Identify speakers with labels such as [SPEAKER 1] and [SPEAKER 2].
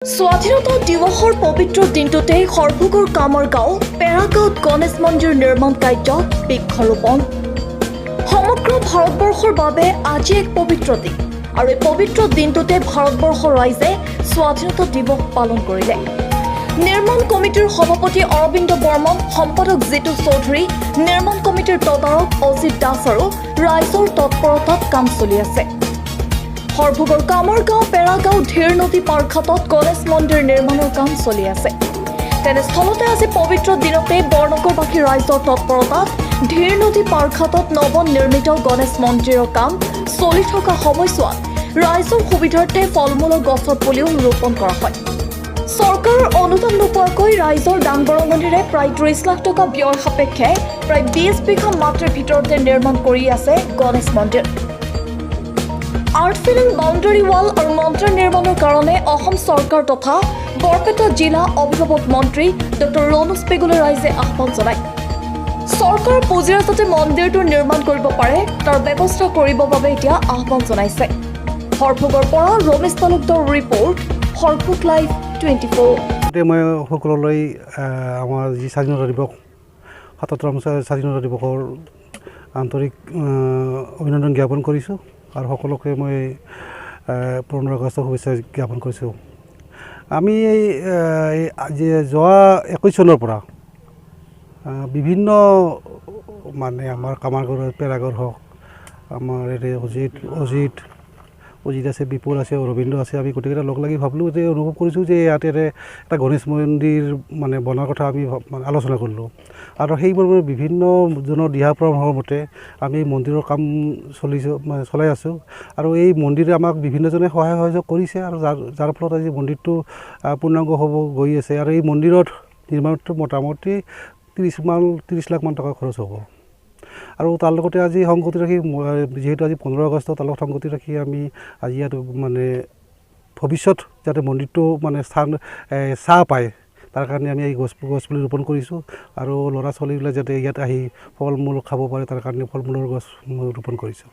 [SPEAKER 1] স্বাধীনতা দিৱসৰ পবিত্ৰ দিনটোতে সৰভোগৰ কামৰগাঁও পেৰাগাঁৱত গণেশ মন্দিৰ নিৰ্মাণ কাৰ্যত বৃক্ষৰোপণ। সমগ্ৰ ভাৰতবৰ্ষৰ বাবে আজি এক পবিত্ৰ দিন আৰু এই পবিত্ৰ দিনটোতে ভাৰতবৰ্ষৰ ৰাইজে স্বাধীনতা দিৱস পালন কৰিলে। নিৰ্মাণ কমিটিৰ সভাপতি অৰবিন্দ বৰ্মন, সম্পাদক জিতু চৌধুৰী, নিৰ্মাণ কমিটিৰ তদাৰক অজিত দাস আৰু ৰাইজৰ তৎপৰতাত কাম চলি আছে। সৰভোগৰ কামৰগাঁও পেৰাগাঁও ধীৰ নদী পাৰঘাটত গণেশ মন্দিৰ নিৰ্মাণৰ কাম চলি আছে। তেনেস্থলতে আজি পবিত্ৰ দিনতে বৰনগৰবাসী ৰাইজৰ তৎপৰতাত ধীৰ নদী পাৰঘাটত নৱনিৰ্মিত গণেশ মন্দিৰৰ কাম চলি থকা সময়ছোৱাত ৰাইজৰ সুবিধাৰ্থে ফল মূলৰ গছৰ পুলিও ৰোপণ কৰা হয়। চৰকাৰৰ অনুদান নোপোৱাকৈ ৰাইজৰ দান বৰঙণিৰে প্ৰায় 30 লাখ টকা ব্যয় সাপেক্ষে প্ৰায় 20 বিঘা মাটিৰ ভিতৰতে নিৰ্মাণ কৰি আছে গণেশ মন্দিৰ। আৰ্ট ফিলিং, বাউণ্ডাৰী ৱাল আৰু মন্দিৰ নিৰ্মাণৰ কাৰণে অসম চৰকাৰ তথা বৰপেটা জিলা অভিভাৱক মন্ত্ৰী ডক্টৰ ৰণোজ পেগুলে ৰাইজে আহ্বান জনায়। চৰকাৰৰ পুঁজিৰে যাতে মন্দিৰটো নিৰ্মাণ কৰিব পাৰে তাৰ ব্যৱস্থা কৰিবৰ বাবে এতিয়া আহ্বান জনাইছে। সৰভোগৰ পৰা ৰমেশ তালুকদাৰ ৰিপৰ্ট, সৰভোগ লাইভ 24।
[SPEAKER 2] মই সকলোলৈ আমাৰ যি স্বাধীনতা দিৱস ৭৭তম স্বাধীনতা দিৱসৰ আন্তৰিক অভিনন্দন জ্ঞাপন কৰিছোঁ আৰু সকলোকে মই 15 আগষ্টৰ শুভেচ্ছা জ্ঞাপন কৰিছোঁ। আমি যোৱা 21 চনৰ পৰা বিভিন্ন মানে আমাৰ কামাৰগড় পেৰাগড় হওক, আমাৰ এতে অজিত আছে, বিপুল আছে, অৰবিন্দ আছে, আমি গোটেইকেইটা লগ লাগি ভাবিলোঁ যে অনুভৱ কৰিছোঁ যে ইয়াতে এটা গণেশ মন্দিৰ মানে বনোৱাৰ কথা আমি আলোচনা কৰিলোঁ আৰু সেইবোৰ বিভিন্নজনৰ দিহা পৰামৰ্শৰ মতে আমি মন্দিৰৰ কাম চলাই আছোঁ আৰু এই মন্দিৰে আমাক বিভিন্নজনে সহায় সহযোগ কৰিছে আৰু যাৰ ফলত আজি মন্দিৰটো পূৰ্ণাংগ হ'ব গৈ আছে আৰু এই মন্দিৰত নিৰ্মাণটো মোটামুটি 30 লাখ মান টকা খৰচ হ'ব। আৰু তাৰ লগতে আজি সংগতি ৰাখি যিহেতু আজি 15 আগষ্ট, তাৰ লগত সংগতি ৰাখি আমি আজি ইয়াত মানে ভৱিষ্যত যাতে মন্দিৰটো মানে ছাঁ পায় তাৰ কাৰণে আমি এই গছপুলি ৰোপণ কৰিছোঁ আৰু ল'ৰা ছোৱালীবিলাক যাতে ইয়াত আহি ফল মূল খাব পাৰে তাৰ কাৰণে ফল মূলৰ গছ ৰোপণ কৰিছোঁ।